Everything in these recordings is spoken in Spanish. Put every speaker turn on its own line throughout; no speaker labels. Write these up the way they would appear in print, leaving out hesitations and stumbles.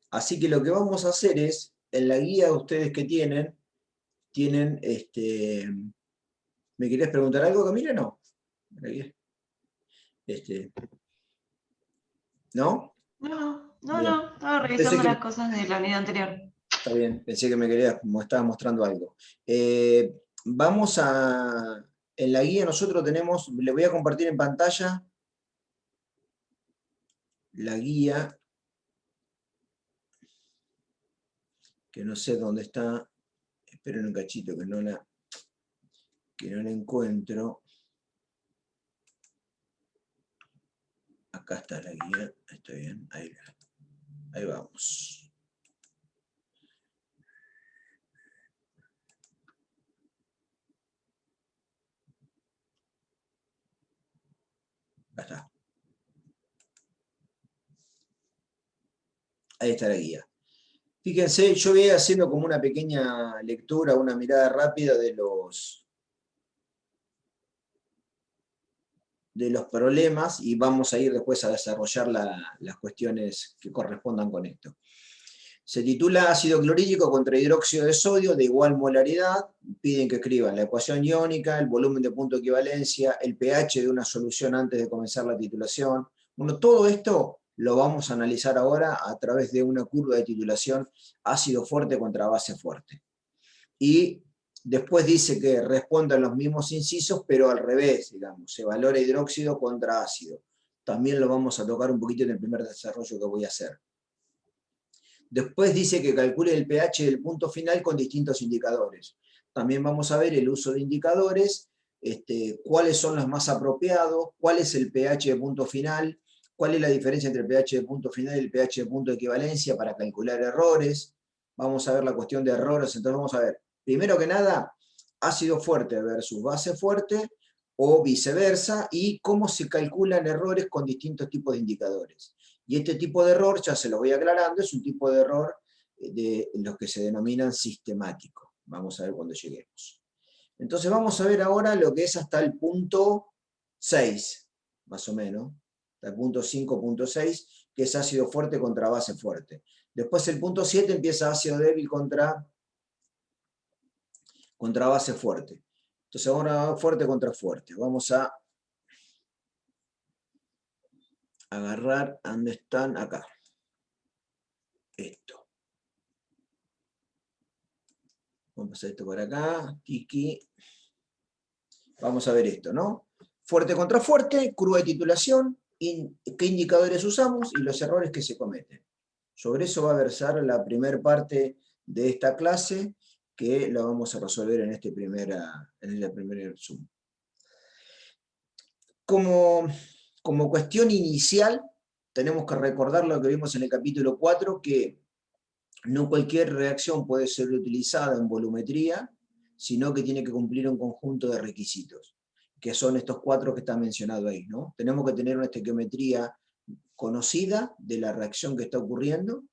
Así que lo que vamos a hacer es, en la guía de ustedes que tienen ¿me querías preguntar algo, Camila? No. ¿No? Bien.
Estaba
Pensé
revisando
que,
las cosas de la unidad anterior.
está bien, pensé que me estabas mostrando algo. Vamos a, en la guía nosotros tenemos, le voy a compartir en pantalla la guía, que no sé dónde está, esperen un cachito que no la encuentro. Acá está la guía, está bien, ahí vamos. Acá está. Ahí está la guía. Fíjense, yo voy haciendo como una pequeña lectura, una mirada rápida de los problemas y vamos a ir después a desarrollar las cuestiones que correspondan con esto. Se titula ácido clorhídrico contra hidróxido de sodio de igual molaridad. Piden que escriban la ecuación iónica, el volumen de punto de equivalencia, el pH de una solución antes de comenzar la titulación. Bueno, todo esto lo vamos a analizar ahora a través de una curva de titulación ácido fuerte contra base fuerte. Y después dice que respondan los mismos incisos, pero al revés, digamos, se valora hidróxido contra ácido. También lo vamos a tocar un poquito en el primer desarrollo que voy a hacer. Después dice que calcule el pH del punto final con distintos indicadores. También vamos a ver el uso de indicadores, cuáles son los más apropiados, cuál es el pH de punto final, cuál es la diferencia entre el pH de punto final y el pH de punto de equivalencia para calcular errores. Vamos a ver la cuestión de errores, entonces vamos a ver, primero que nada, ácido fuerte versus base fuerte, o viceversa, y cómo se calculan errores con distintos tipos de indicadores. Y este tipo de error, ya se lo voy aclarando, es un tipo de error de los que se denominan sistemáticos. Vamos a ver cuando lleguemos. Entonces vamos a ver ahora lo que es hasta el punto 6, más o menos, hasta el punto 5.6, que es ácido fuerte contra base fuerte. Después el punto 7 empieza ácido débil contra base fuerte. Entonces ahora fuerte contra fuerte. Vamos a agarrar, ¿dónde están? Acá. Esto. Vamos a pasar esto por acá. Tiki. Vamos a ver esto, ¿no? Fuerte contra fuerte, curva de titulación, qué indicadores usamos y los errores que se cometen. Sobre eso va a versar la primera parte de esta clase, que la vamos a resolver en este primer Zoom. Como cuestión inicial, tenemos que recordar lo que vimos en el capítulo 4, que no cualquier reacción puede ser utilizada en volumetría, sino que tiene que cumplir un conjunto de requisitos, que son estos 4 que están mencionados ahí, ¿no? Tenemos que tener una estequiometría conocida de la reacción que está ocurriendo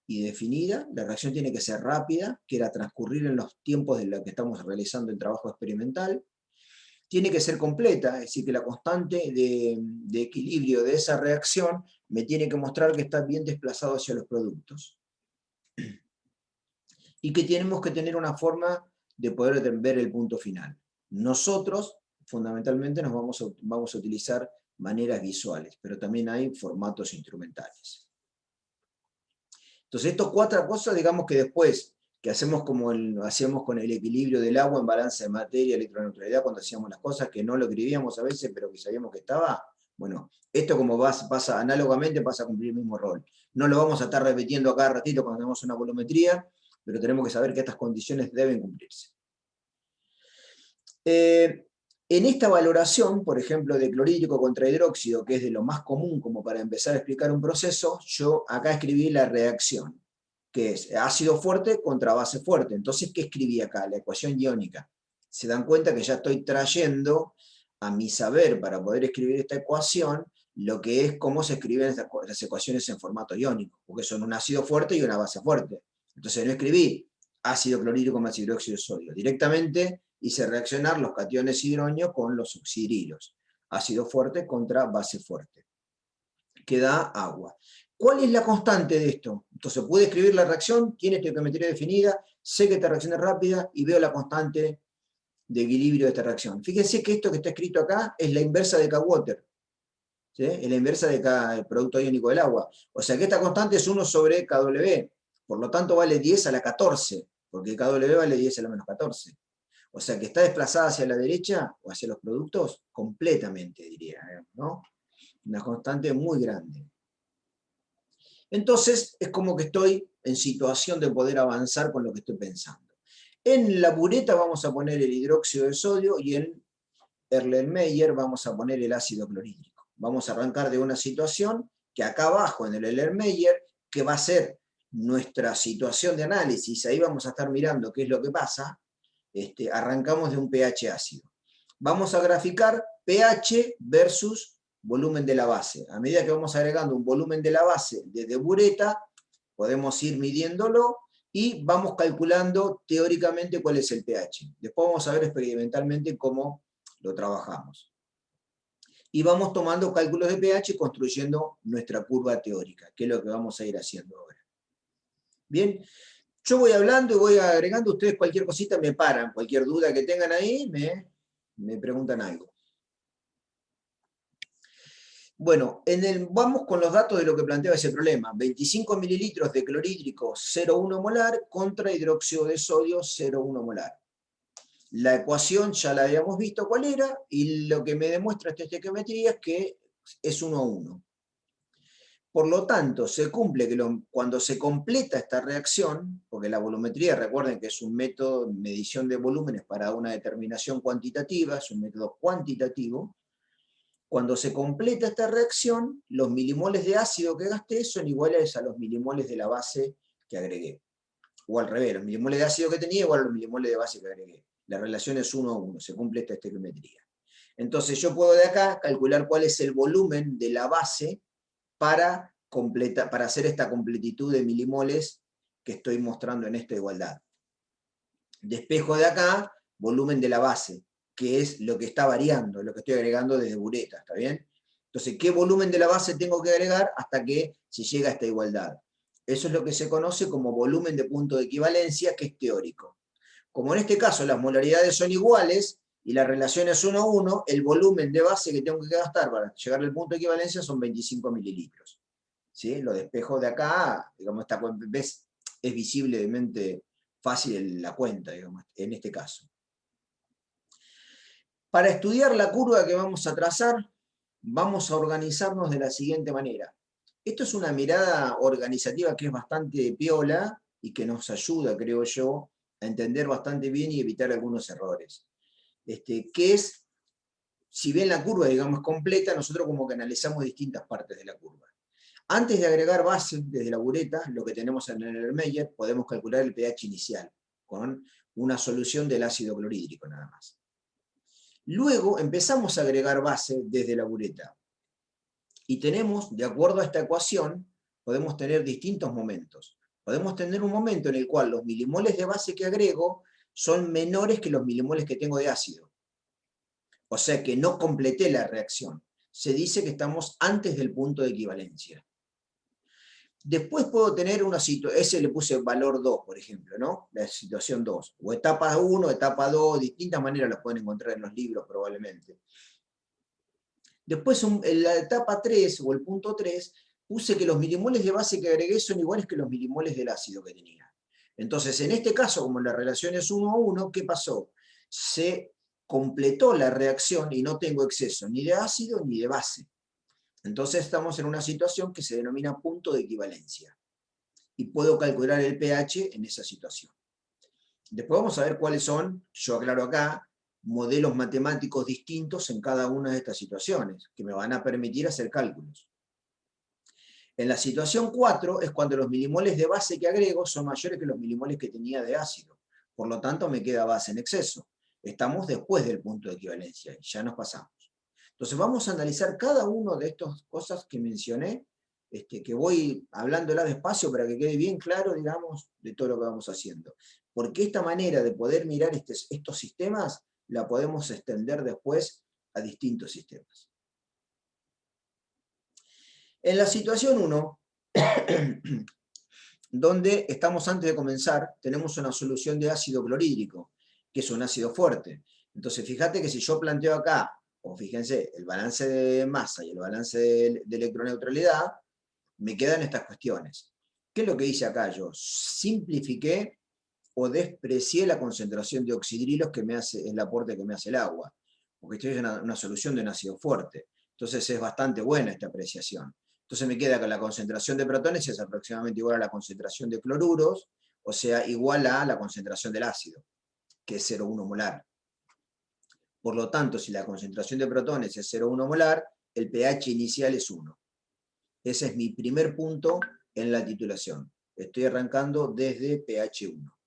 y definida. La reacción tiene que ser rápida, que era transcurrir en los tiempos de lo que estamos realizando el trabajo experimental. Tiene que ser completa, es decir, que la constante de equilibrio de esa reacción me tiene que mostrar que está bien desplazado hacia los productos. Y que tenemos que tener una forma de poder ver el punto final. Nosotros, fundamentalmente, vamos a utilizar maneras visuales, pero también hay formatos instrumentales. Entonces, estas 4 cosas, digamos que después, que hacemos como hacíamos con el equilibrio del agua en balance de materia, electroneutralidad, cuando hacíamos las cosas que no lo escribíamos a veces, pero que sabíamos que estaba, bueno, esto como pasa análogamente, pasa a cumplir el mismo rol. No lo vamos a estar repitiendo a cada ratito cuando hacemos una volumetría, pero tenemos que saber que estas condiciones deben cumplirse. En esta valoración, por ejemplo, de clorhídrico contra hidróxido, que es de lo más común como para empezar a explicar un proceso, yo acá escribí la reacción, que es ácido fuerte contra base fuerte. Entonces, ¿qué escribí acá? La ecuación iónica. Se dan cuenta que ya estoy trayendo a mi saber para poder escribir esta ecuación lo que es cómo se escriben las ecuaciones en formato iónico, porque son un ácido fuerte y una base fuerte. Entonces no escribí ácido clorhídrico más hidróxido de sodio. Directamente hice reaccionar los cationes hidronio con los oxidrilos. Ácido fuerte contra base fuerte. que da agua. ¿Cuál es la constante de esto? Entonces, puedo escribir la reacción, tiene estequiometría definida, sé que esta reacción es rápida y veo la constante de equilibrio de esta reacción. Fíjense que esto que está escrito acá es la inversa de K-Water, ¿sí? Es la inversa de el producto iónico del agua. O sea que esta constante es 1 sobre KW, por lo tanto vale 10 a la 14, porque KW vale 10 a la menos 14. O sea que está desplazada hacia la derecha o hacia los productos completamente, diría, ¿no? Una constante muy grande. Entonces es como que estoy en situación de poder avanzar con lo que estoy pensando. En la bureta vamos a poner el hidróxido de sodio y en Erlenmeyer vamos a poner el ácido clorhídrico. Vamos a arrancar de una situación que acá abajo en el Erlenmeyer, que va a ser nuestra situación de análisis, ahí vamos a estar mirando qué es lo que pasa, arrancamos de un pH ácido. Vamos a graficar pH versus volumen de la base. A medida que vamos agregando un volumen de la base desde bureta, podemos ir midiéndolo y vamos calculando teóricamente cuál es el pH. Después vamos a ver experimentalmente cómo lo trabajamos. Y vamos tomando cálculos de pH y construyendo nuestra curva teórica, que es lo que vamos a ir haciendo ahora. Bien, yo voy hablando y voy agregando, ustedes cualquier cosita me paran, cualquier duda que tengan ahí, me preguntan algo. Bueno, vamos con los datos de lo que planteaba ese problema. 25 mililitros de clorhídrico 0,1 molar contra hidróxido de sodio 0,1 molar. La ecuación ya la habíamos visto cuál era, y lo que me demuestra esta estequiometría es que es 1 a 1. Por lo tanto, se cumple que cuando se completa esta reacción, porque la volumetría, recuerden que es un método de medición de volúmenes para una determinación cuantitativa, es un método cuantitativo, cuando se completa esta reacción, los milimoles de ácido que gasté son iguales a los milimoles de la base que agregué. O al revés, los milimoles de ácido que tenía igual a los milimoles de base que agregué. La relación es 1 a 1, se cumple esta estequiometría. Entonces yo puedo de acá calcular cuál es el volumen de la base para hacer esta completitud de milimoles que estoy mostrando en esta igualdad. Despejo de acá, volumen de la base, que es lo que está variando, lo que estoy agregando desde bureta, ¿está bien? Entonces, ¿qué volumen de la base tengo que agregar hasta que se llega a esta igualdad? Eso es lo que se conoce como volumen de punto de equivalencia, que es teórico. Como en este caso las molaridades son iguales y la relación es 1 a 1, el volumen de base que tengo que gastar para llegar al punto de equivalencia son 25 mililitros. ¿Sí? Lo despejo de acá, digamos, ¿ves? Es visiblemente fácil la cuenta, digamos, en este caso. Para estudiar la curva que vamos a trazar, vamos a organizarnos de la siguiente manera. Esto es una mirada organizativa que es bastante piola y que nos ayuda, creo yo, a entender bastante bien y evitar algunos errores. Que es, si bien la curva, digamos, es completa, nosotros como que analizamos distintas partes de la curva. Antes de agregar base desde la bureta, lo que tenemos en el Erlenmeyer, podemos calcular el pH inicial con una solución del ácido clorhídrico nada más. Luego empezamos a agregar base desde la bureta. Y tenemos, de acuerdo a esta ecuación, podemos tener distintos momentos. Podemos tener un momento en el cual los milimoles de base que agrego son menores que los milimoles que tengo de ácido. O sea que no completé la reacción. Se dice que estamos antes del punto de equivalencia. Después puedo tener una situación, ese le puse valor 2, por ejemplo, ¿no? La situación 2. O etapa 1, etapa 2, distintas maneras las pueden encontrar en los libros probablemente. Después en la etapa 3 o el punto 3, puse que los milimoles de base que agregué son iguales que los milimoles del ácido que tenía. Entonces, en este caso, como la relación es 1 a 1, ¿qué pasó? Se completó la reacción y no tengo exceso ni de ácido ni de base. Entonces estamos en una situación que se denomina punto de equivalencia. Y puedo calcular el pH en esa situación. Después vamos a ver cuáles son, yo aclaro acá, modelos matemáticos distintos en cada una de estas situaciones, que me van a permitir hacer cálculos. En la situación 4 es cuando los milimoles de base que agrego son mayores que los milimoles que tenía de ácido. Por lo tanto, me queda base en exceso. Estamos después del punto de equivalencia, y ya nos pasamos. Entonces vamos a analizar cada una de estas cosas que mencioné, que voy hablándola despacio para que quede bien claro, digamos, de todo lo que vamos haciendo. Porque esta manera de poder mirar estos sistemas la podemos extender después a distintos sistemas. En la situación 1, donde estamos antes de comenzar, tenemos una solución de ácido clorhídrico, que es un ácido fuerte. Entonces, fíjate que si yo planteo acá, o fíjense, el balance de masa y el balance de electroneutralidad, me quedan estas cuestiones. ¿Qué es lo que hice acá yo? Simplifiqué o desprecié la concentración de oxidrilos que me hace el aporte que me hace el agua, porque estoy en una solución de un ácido fuerte. Entonces es bastante buena esta apreciación. Entonces me queda que la concentración de protones es aproximadamente igual a la concentración de cloruros, o sea, igual a la concentración del ácido, que es 0,1 molar. Por lo tanto, si la concentración de protones es 0,1 molar, el pH inicial es 1. Ese es mi primer punto en la titulación. Estoy arrancando desde pH 1.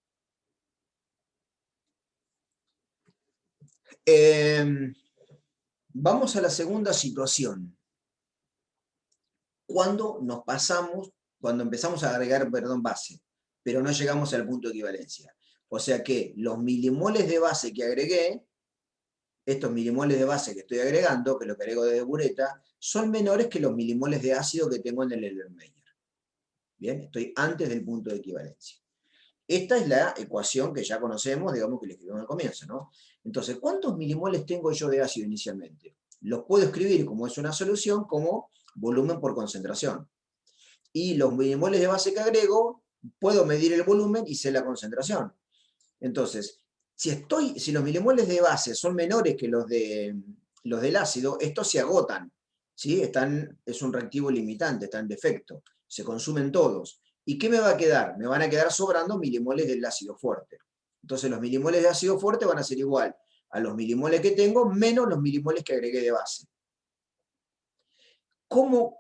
Vamos a la segunda situación. Cuando empezamos a agregar, base, pero no llegamos al punto de equivalencia. O sea que los milimoles de base que agregué, estos milimoles de base que estoy agregando, que lo que agrego de bureta, son menores que los milimoles de ácido que tengo en el Erlenmeyer. Bien, estoy antes del punto de equivalencia. Esta es la ecuación que ya conocemos, digamos que le escribimos al comienzo, ¿no? Entonces, ¿cuántos milimoles tengo yo de ácido inicialmente? Los puedo escribir, como es una solución, como volumen por concentración. Y los milimoles de base que agrego, puedo medir el volumen y sé la concentración. Entonces, si los milimoles de base son menores que los del ácido, estos se agotan, ¿sí? Es un reactivo limitante, está en defecto, se consumen todos. ¿Y qué me va a quedar? Me van a quedar sobrando milimoles del ácido fuerte. Entonces los milimoles de ácido fuerte van a ser igual a los milimoles que tengo menos los milimoles que agregué de base.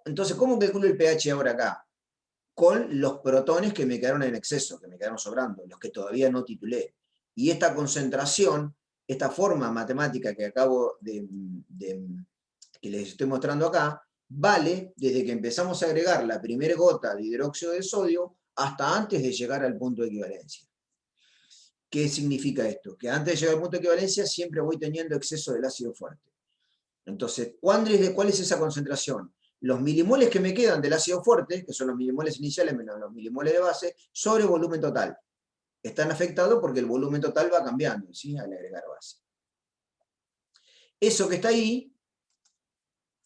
Entonces, ¿cómo calculo el pH ahora acá? Con los protones que me quedaron en exceso, que me quedaron sobrando, los que todavía no titulé. Y esta concentración, esta forma matemática que que les estoy mostrando acá, vale desde que empezamos a agregar la primera gota de hidróxido de sodio hasta antes de llegar al punto de equivalencia. ¿Qué significa esto? Que antes de llegar al punto de equivalencia siempre voy teniendo exceso del ácido fuerte. Entonces, ¿cuál es esa concentración? Los milimoles que me quedan del ácido fuerte, que son los milimoles iniciales menos los milimoles de base, sobre volumen total. Están afectados porque el volumen total va cambiando, ¿sí? Al agregar base. Eso que está ahí,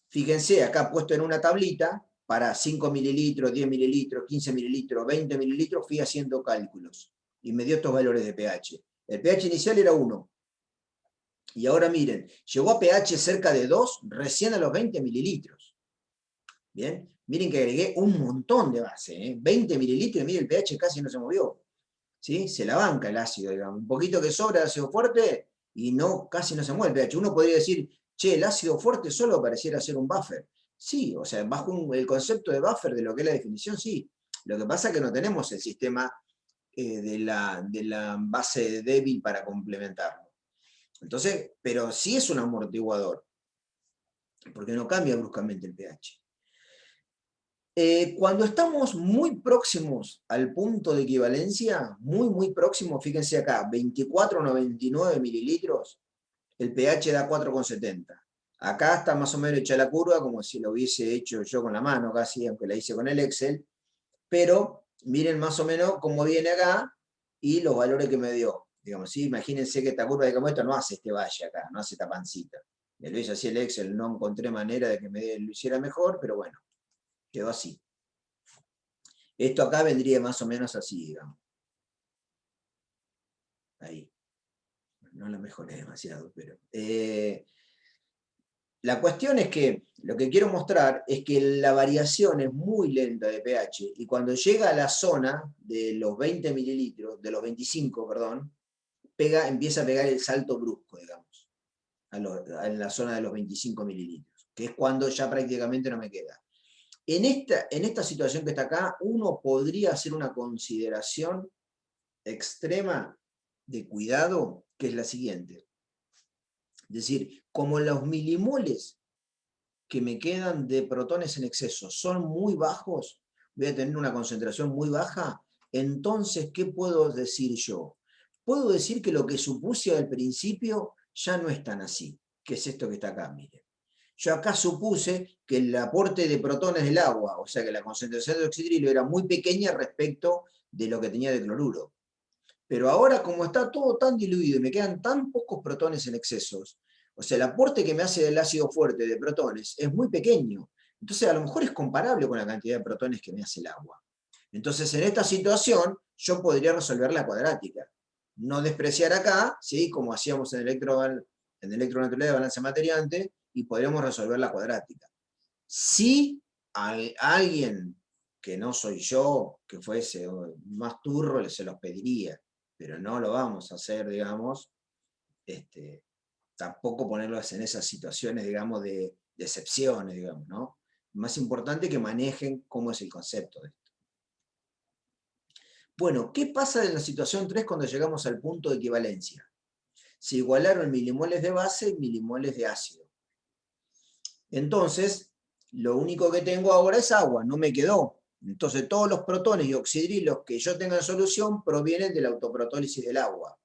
fíjense, acá puesto en una tablita, para 5 mililitros, 10 mililitros, 15 mililitros, 20 mililitros, fui haciendo cálculos. Y me dio estos valores de pH. El pH inicial era 1. Y ahora miren, llegó a pH cerca de 2 recién a los 20 mililitros. Bien, miren que agregué un montón de base, ¿eh? 20 mililitros y miren el pH casi no se movió. ¿Sí? Se la banca el ácido, digamos. Un poquito que sobra de ácido fuerte y casi no se mueve el pH. Uno podría decir, che, el ácido fuerte solo pareciera ser un buffer. Sí, o sea, bajo el concepto de buffer de lo que es la definición, sí. Lo que pasa es que no tenemos el sistema de la base débil para complementarlo. Entonces, pero sí es un amortiguador, porque no cambia bruscamente el pH. Cuando estamos muy próximos al punto de equivalencia, muy próximos, fíjense acá, 24,99 mililitros, el pH da 4,70. Acá está más o menos hecha la curva, como si lo hubiese hecho yo con la mano casi, aunque la hice con el Excel, pero miren más o menos cómo viene acá y los valores que me dio. Digamos, ¿sí? Imagínense que esta curva de como esto no hace este valle acá, no hace esta pancita. Me lo hice así el Excel, no encontré manera de que lo hiciera mejor, pero bueno, quedó así. Esto acá vendría más o menos así, digamos. Ahí. No lo mejoré demasiado, pero... la cuestión es que lo que quiero mostrar es que la variación es muy lenta de pH y cuando llega a la zona de los 20 mililitros, de los 25, perdón, empieza a pegar el salto brusco, digamos, en la zona de los 25 mililitros, que es cuando ya prácticamente no me queda. En esta situación que está acá, uno podría hacer una consideración extrema de cuidado, que es la siguiente. Es decir, como los milimoles que me quedan de protones en exceso son muy bajos, voy a tener una concentración muy baja, entonces, ¿qué puedo decir yo? Puedo decir que lo que supuse al principio ya no es tan así, que es esto que está acá, miren. Yo acá supuse que el aporte de protones del agua, o sea que la concentración de oxidrilo era muy pequeña respecto de lo que tenía de cloruro. Pero ahora, como está todo tan diluido y me quedan tan pocos protones en excesos, o sea, el aporte que me hace del ácido fuerte de protones es muy pequeño. Entonces, a lo mejor es comparable con la cantidad de protones que me hace el agua. Entonces, en esta situación, yo podría resolver la cuadrática. No despreciar acá, ¿sí? Como hacíamos en electroneutralidad de balance materiante, y podríamos resolver la cuadrática. Si alguien que no soy yo, que fuese más turro, se los pediría, pero no lo vamos a hacer, digamos, tampoco ponerlos en esas situaciones, digamos, de excepciones, digamos, ¿no? Más importante que manejen cómo es el concepto de esto. Bueno, ¿qué pasa en la situación 3 cuando llegamos al punto de equivalencia? Se igualaron milimoles de base y milimoles de ácido. Entonces, lo único que tengo ahora es agua, no me quedó. Entonces, todos los protones y oxidrilos que yo tenga en solución provienen de la autoprotólisis del agua,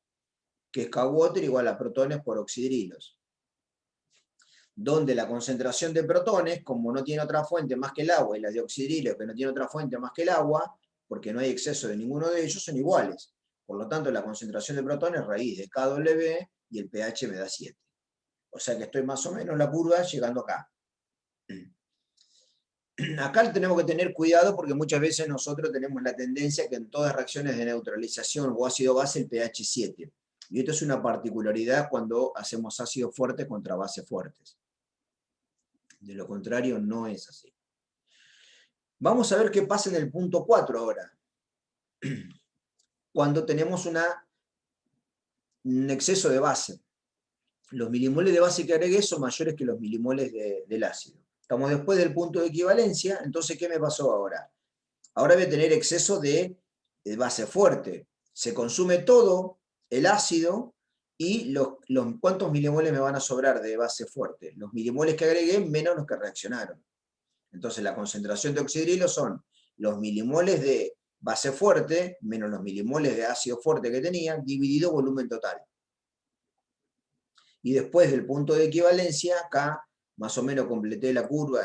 que es K-water igual a protones por oxidrilos. Donde la concentración de protones, como no tiene otra fuente más que el agua, y la de oxidrilos, que no tiene otra fuente más que el agua, porque no hay exceso de ninguno de ellos, son iguales. Por lo tanto, la concentración de protones es raíz de KW y el pH me da 7. O sea que estoy más o menos en la curva llegando acá. Acá tenemos que tener cuidado porque muchas veces nosotros tenemos la tendencia que en todas reacciones de neutralización o ácido-base el pH 7. Y esto es una particularidad cuando hacemos ácidos fuertes contra bases fuertes. De lo contrario, no es así. Vamos a ver qué pasa en el punto 4 ahora. Cuando tenemos un exceso de base. Los milimoles de base que agregué son mayores que los milimoles del ácido. Estamos después del punto de equivalencia, entonces, ¿qué me pasó ahora? Ahora voy a tener exceso de base fuerte. Se consume todo el ácido y ¿cuántos milimoles me van a sobrar de base fuerte? Los milimoles que agregué menos los que reaccionaron. Entonces la concentración de oxidrilo son los milimoles de base fuerte menos los milimoles de ácido fuerte que tenía, dividido volumen total. Y después del punto de equivalencia, acá más o menos completé la curva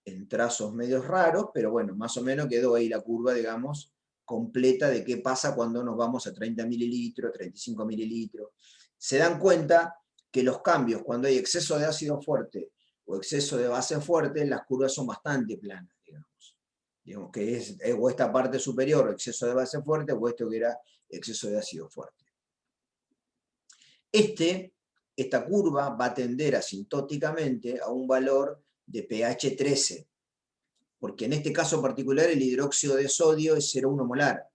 en trazos medios raros, pero bueno, más o menos quedó ahí la curva, digamos, completa de qué pasa cuando nos vamos a 30 mililitros, 35 mililitros. Se dan cuenta que los cambios, cuando hay exceso de ácido fuerte o exceso de base fuerte, las curvas son bastante planas, digamos. Digamos que es o esta parte superior, exceso de base fuerte, o esto que era exceso de ácido fuerte. Esta curva va a tender asintóticamente a un valor de pH 13, porque en este caso particular el hidróxido de sodio es 0,1 molar.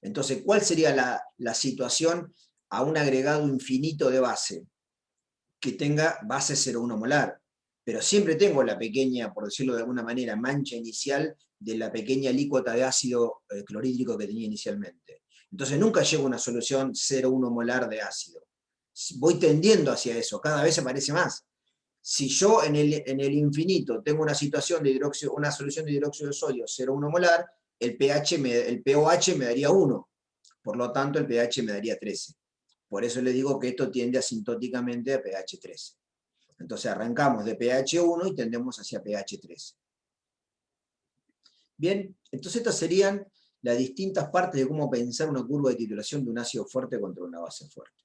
Entonces, ¿cuál sería la situación a un agregado infinito de base? Que tenga base 0,1 molar. Pero siempre tengo la pequeña, por decirlo de alguna manera, mancha inicial de la pequeña alícuota de ácido clorhídrico que tenía inicialmente. Entonces nunca llego a una solución 0,1 molar de ácido. Voy tendiendo hacia eso, cada vez se parece más. Si yo en el infinito tengo una situación de una solución de hidróxido de sodio 0,1 molar, el pOH me daría 1. Por lo tanto, el pH me daría 13. Por eso les digo que esto tiende asintóticamente a pH 13. Entonces arrancamos de pH 1 y tendemos hacia pH 13. Bien, entonces estas serían las distintas partes de cómo pensar una curva de titulación de un ácido fuerte contra una base fuerte.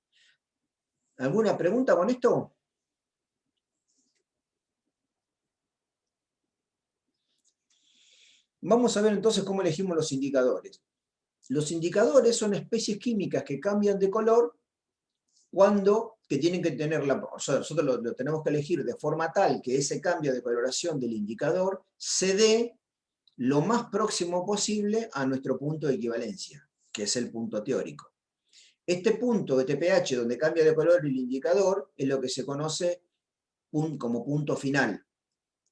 ¿Alguna pregunta con esto? Vamos a ver entonces cómo elegimos los indicadores. Los indicadores son especies químicas que cambian de color que tienen que tener o sea, nosotros lo tenemos que elegir de forma tal que ese cambio de coloración del indicador se dé lo más próximo posible a nuestro punto de equivalencia, que es el punto teórico. Este punto, este pH, donde cambia de color el indicador, es lo que se conoce como punto final.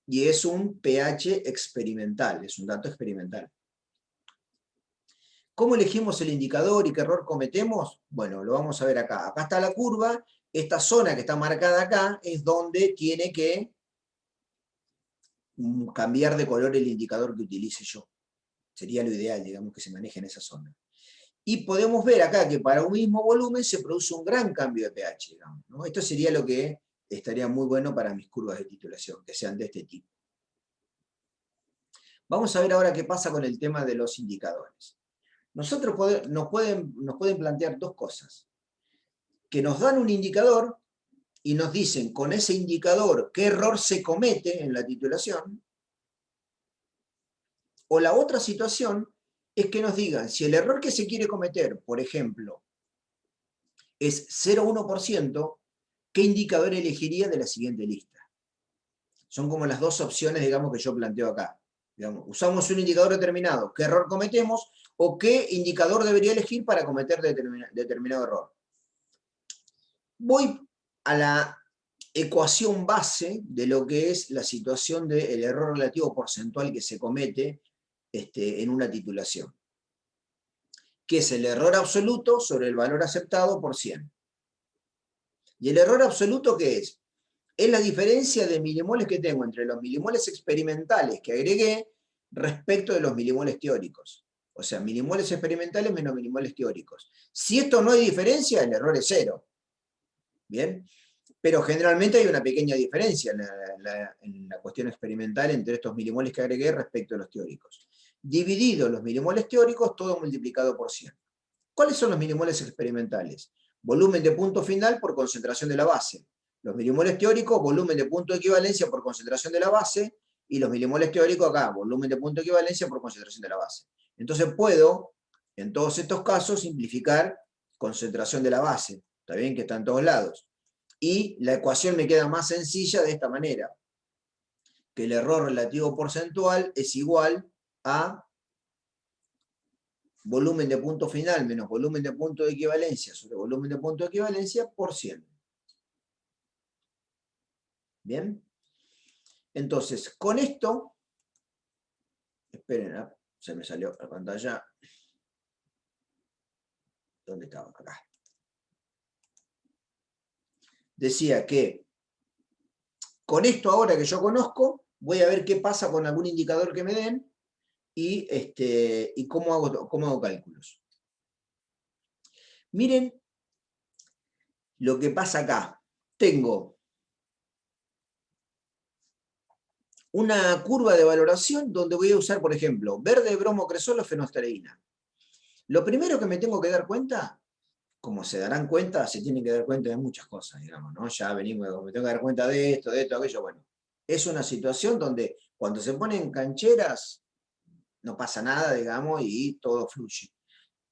Y es un pH experimental, es un dato experimental. ¿Cómo elegimos el indicador y qué error cometemos? Bueno, lo vamos a ver acá. Acá está la curva. Esta zona que está marcada acá es donde tiene que cambiar de color el indicador que utilice yo. Sería lo ideal, digamos, que se maneje en esa zona. Y podemos ver acá que para un mismo volumen se produce un gran cambio de pH, digamos, ¿no? Esto sería lo que estaría muy bueno para mis curvas de titulación, que sean de este tipo. Vamos a ver ahora qué pasa con el tema de los indicadores. Nosotros nos pueden plantear dos cosas. Que nos dan un indicador y nos dicen con ese indicador qué error se comete en la titulación. O la otra situación es que nos digan si el error que se quiere cometer, por ejemplo, es 0,1%, ¿qué indicador elegiría de la siguiente lista? Son como las dos opciones, digamos, que yo planteo acá. Digamos, usamos un indicador determinado, ¿qué error cometemos? O qué indicador debería elegir para cometer determinado error. Voy a la ecuación base de lo que es la situación del error relativo porcentual que se comete en una titulación, que es el error absoluto sobre el valor aceptado por 100. ¿Y el error absoluto qué es? Es la diferencia de milimoles que tengo entre los milimoles experimentales que agregué respecto de los milimoles teóricos. O sea, milimoles experimentales menos milimoles teóricos. Si esto no hay diferencia, el error es 0. ¿Bien? Pero generalmente hay una pequeña diferencia en la cuestión experimental entre estos milimoles que agregué respecto a los teóricos. Dividido los milimoles teóricos, todo multiplicado por 100. ¿Cuáles son los milimoles experimentales? Volumen de punto final por concentración de la base. Los milimoles teóricos, volumen de punto de equivalencia por concentración de la base, y los milimoles teóricos acá, volumen de punto de equivalencia por concentración de la base. Entonces puedo, en todos estos casos, simplificar concentración de la base. Está bien que está en todos lados. Y la ecuación me queda más sencilla de esta manera, que el error relativo porcentual es igual a volumen de punto final menos volumen de punto de equivalencia sobre volumen de punto de equivalencia por 100. ¿Bien? Entonces, con esto, esperen, se me salió la pantalla. ¿Dónde estaba? Acá. Decía que con esto ahora que yo conozco, voy a ver qué pasa con algún indicador que me den y cómo hago cálculos. Miren lo que pasa acá. Tengo una curva de valoración donde voy a usar, por ejemplo, verde, bromo, cresol o fenosteridina. Lo primero que me tengo que dar cuenta, como se darán cuenta, se tienen que dar cuenta de muchas cosas, digamos, ¿no? Ya venimos, me tengo que dar cuenta de esto, aquello, bueno. Es una situación donde cuando se ponen cancheras, no pasa nada, digamos, y todo fluye.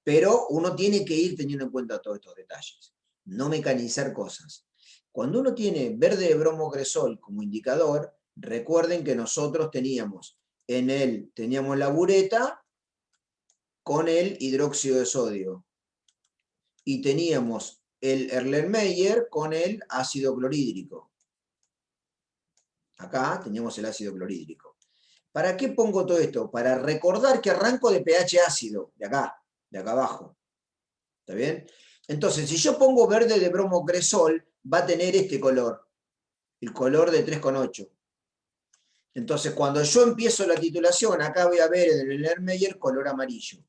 Pero uno tiene que ir teniendo en cuenta todos estos detalles, no mecanizar cosas. Cuando uno tiene verde de bromo cresol como indicador, recuerden que nosotros teníamos la bureta con el hidróxido de sodio y teníamos el Erlenmeyer con el ácido clorhídrico. Acá teníamos el ácido clorhídrico. ¿Para qué pongo todo esto? Para recordar que arranco de pH ácido, de acá abajo. ¿Está bien? Entonces, si yo pongo verde de bromo cresol, va a tener este color, el color de 3,8. Entonces, cuando yo empiezo la titulación, acá voy a ver en el Erlenmeyer color amarillo.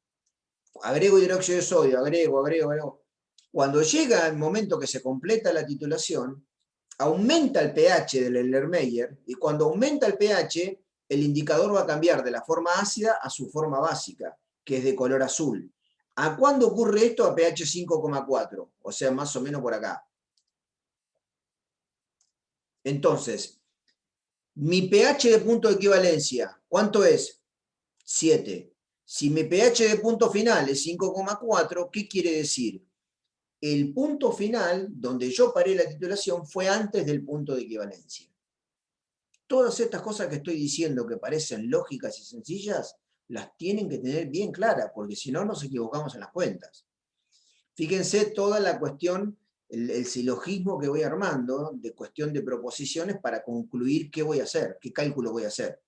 Agrego hidróxido de sodio, agrego. Cuando llega el momento que se completa la titulación, aumenta el pH del Erlenmeyer, y cuando aumenta el pH, el indicador va a cambiar de la forma ácida a su forma básica, que es de color azul. ¿A cuándo ocurre esto? A pH 5,4, o sea, más o menos por acá. Entonces, mi pH de punto de equivalencia, ¿cuánto es? 7. Si mi pH de punto final es 5,4, ¿qué quiere decir? El punto final, donde yo paré la titulación, fue antes del punto de equivalencia. Todas estas cosas que estoy diciendo que parecen lógicas y sencillas, las tienen que tener bien claras, porque si no nos equivocamos en las cuentas. Fíjense toda la cuestión, el silogismo que voy armando, de cuestión de proposiciones para concluir qué voy a hacer, qué cálculo voy a hacer.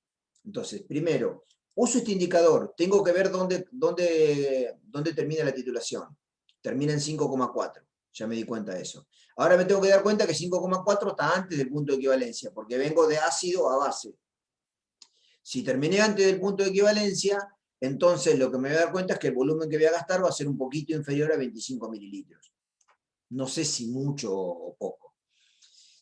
Entonces, primero, uso este indicador, tengo que ver dónde termina la titulación. Termina en 5,4, ya me di cuenta de eso. Ahora me tengo que dar cuenta que 5,4 está antes del punto de equivalencia, porque vengo de ácido a base. Si terminé antes del punto de equivalencia, entonces lo que me voy a dar cuenta es que el volumen que voy a gastar va a ser un poquito inferior a 25 mililitros. No sé si mucho o poco.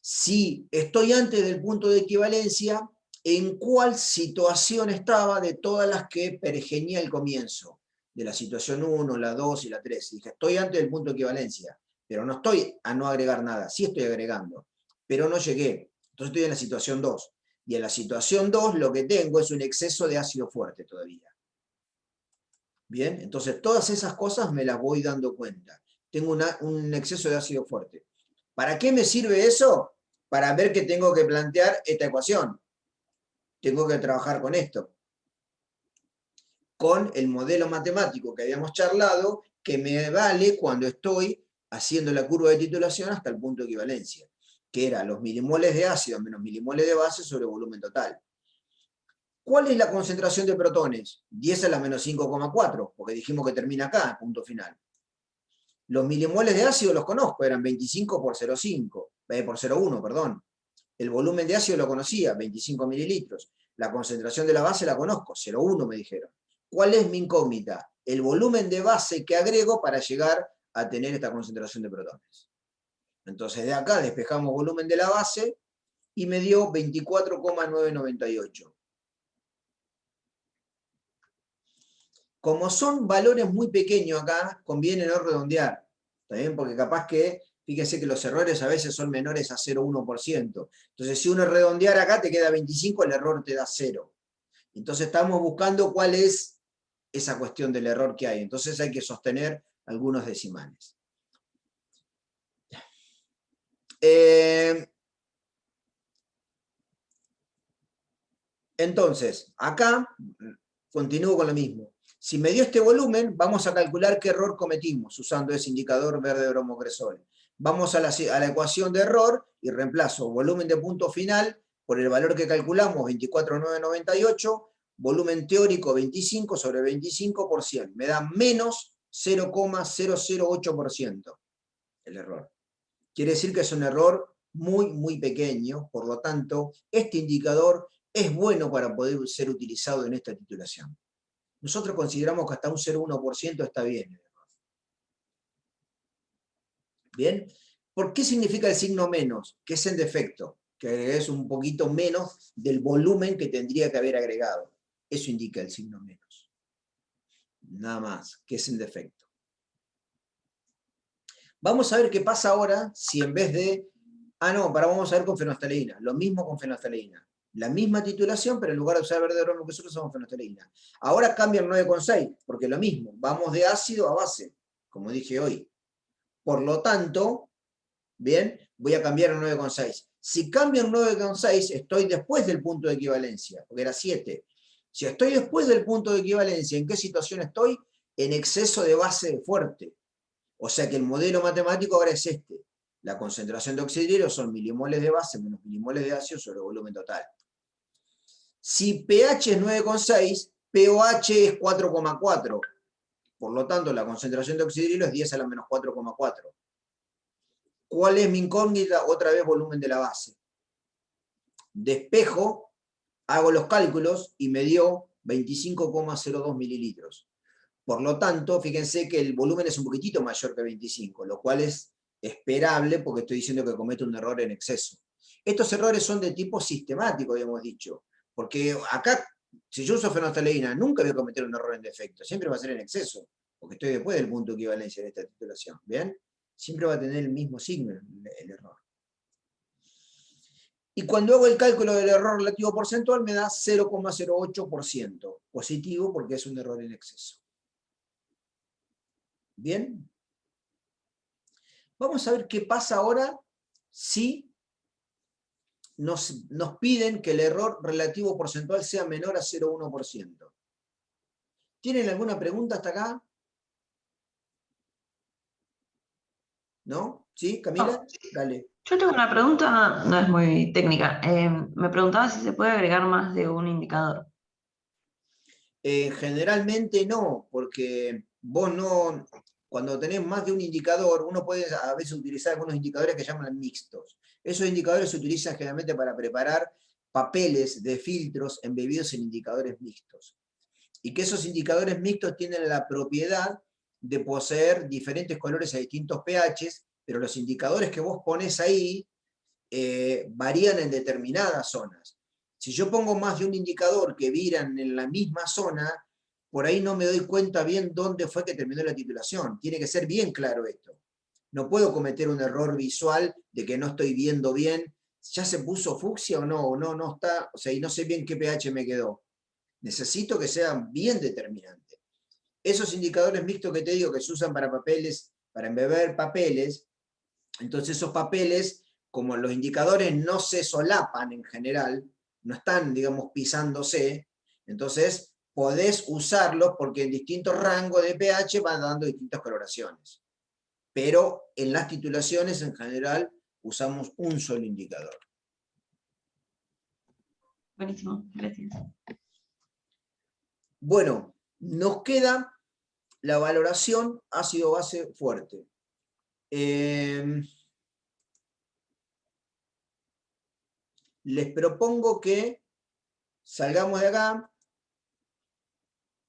si estoy antes del punto de equivalencia, en cuál situación estaba de todas las que pergeñé al comienzo, de la situación 1, la 2 y la 3. Dije, estoy antes del punto de equivalencia, pero no estoy a no agregar nada, sí estoy agregando, pero no llegué. Entonces estoy en la situación 2. Y en la situación 2 lo que tengo es un exceso de ácido fuerte todavía. Bien, entonces todas esas cosas me las voy dando cuenta. Tengo un exceso de ácido fuerte. ¿Para qué me sirve eso? Para ver que tengo que plantear esta ecuación. Tengo que trabajar con esto. Con el modelo matemático que habíamos charlado, que me vale cuando estoy haciendo la curva de titulación hasta el punto de equivalencia, que era los milimoles de ácido menos milimoles de base sobre volumen total. ¿Cuál es la concentración de protones? 10 a la menos 5,4, porque dijimos que termina acá, punto final. Los milimoles de ácido los conozco, eran 25 por 0,5, por 0,1, perdón. El volumen de ácido lo conocía, 25 mililitros. La concentración de la base la conozco, 0,1 me dijeron. ¿Cuál es mi incógnita? El volumen de base que agrego para llegar a tener esta concentración de protones. Entonces de acá despejamos volumen de la base y me dio 24,998. Como son valores muy pequeños acá, conviene no redondear. ¿Está bien? Porque capaz que, fíjense que los errores a veces son menores a 0,1%. Entonces, si uno redondear acá te queda 25, el error te da 0. Entonces, estamos buscando cuál es esa cuestión del error que hay. Entonces, hay que sostener algunos decimales. Entonces, acá continúo con lo mismo. Si me dio este volumen, vamos a calcular qué error cometimos usando ese indicador verde bromocresol. Vamos a la ecuación de error y reemplazo volumen de punto final por el valor que calculamos, 24,998, volumen teórico 25 sobre 25 por 100. Me da menos 0,008% el error. Quiere decir que es un error muy, muy pequeño, por lo tanto, este indicador es bueno para poder ser utilizado en esta titulación. Nosotros consideramos que hasta un 0,1% está bien. ¿Bien? ¿Por qué significa el signo menos? Que es en defecto, que es un poquito menos del volumen que tendría que haber agregado. Eso indica el signo menos. Nada más, que es en defecto. Vamos a ver qué pasa ahora si en vez de... vamos a ver con fenolftaleína. Lo mismo con fenolftaleína. La misma titulación, pero en lugar de usar verde bromo que nosotros usamos fenolftaleína. Ahora cambia el 9,6, porque lo mismo. Vamos de ácido a base, como dije hoy. Por lo tanto, bien, voy a cambiar el 9,6. Si cambio el 9,6, estoy después del punto de equivalencia, porque era 7. Si estoy después del punto de equivalencia, ¿en qué situación estoy? En exceso de base fuerte. O sea que el modelo matemático ahora es este. La concentración de oxidrio son milimoles de base menos milimoles de ácido sobre el volumen total. Si pH es 9,6, pOH es 4,4. Por lo tanto, la concentración de oxidrio es 10 a la menos 4,4. ¿Cuál es mi incógnita? Otra vez volumen de la base. Despejo, hago los cálculos y me dio 25,02 mililitros. Por lo tanto, fíjense que el volumen es un poquitito mayor que 25, lo cual es esperable porque estoy diciendo que cometo un error en exceso. Estos errores son de tipo sistemático, habíamos dicho, porque acá, si yo uso fenolftaleína, nunca voy a cometer un error en defecto, siempre va a ser en exceso, porque estoy después del punto de equivalencia de esta titulación, ¿bien? Siempre va a tener el mismo signo el error. Y cuando hago el cálculo del error relativo porcentual me da 0,08%, positivo porque es un error en exceso. ¿Bien? Vamos a ver qué pasa ahora si nos piden que el error relativo porcentual sea menor a 0,1%. ¿Tienen alguna pregunta hasta acá? ¿No? ¿Sí, Camila?
No.
Dale.
Yo tengo una pregunta, no es muy técnica. Me preguntaba si se puede agregar más de un indicador.
Generalmente no, porque vos no, cuando tenés más de un indicador, uno puede a veces utilizar algunos indicadores que llaman mixtos. Esos indicadores se utilizan generalmente para preparar papeles de filtros embebidos en indicadores mixtos. Y que esos indicadores mixtos tienen la propiedad de poseer diferentes colores a distintos pHs, pero los indicadores que vos pones ahí varían en determinadas zonas. Si yo pongo más de un indicador que viran en la misma zona, por ahí no me doy cuenta bien dónde fue que terminó la titulación. Tiene que ser bien claro esto. No puedo cometer un error visual de que no estoy viendo bien, ¿ya se puso fucsia o no está? O sea, y no sé bien qué pH me quedó. Necesito que sean bien determinantes. Esos indicadores mixtos que te digo que se usan para papeles, para embeber papeles, entonces esos papeles, como los indicadores no se solapan en general, no están, digamos, pisándose, entonces podés usarlos porque en distintos rangos de pH van dando distintas coloraciones. Pero en las titulaciones en general usamos un solo indicador.
Buenísimo, gracias.
Bueno, nos queda la valoración ácido-base fuerte. Les propongo que salgamos de acá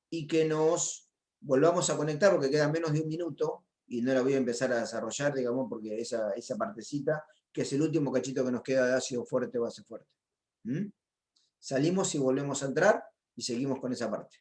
y que nos volvamos a conectar, porque queda menos de un minuto, y no la voy a empezar a desarrollar, digamos, porque esa partecita, que es el último cachito que nos queda de ácido fuerte, base fuerte. Salimos y volvemos a entrar, y seguimos con esa parte.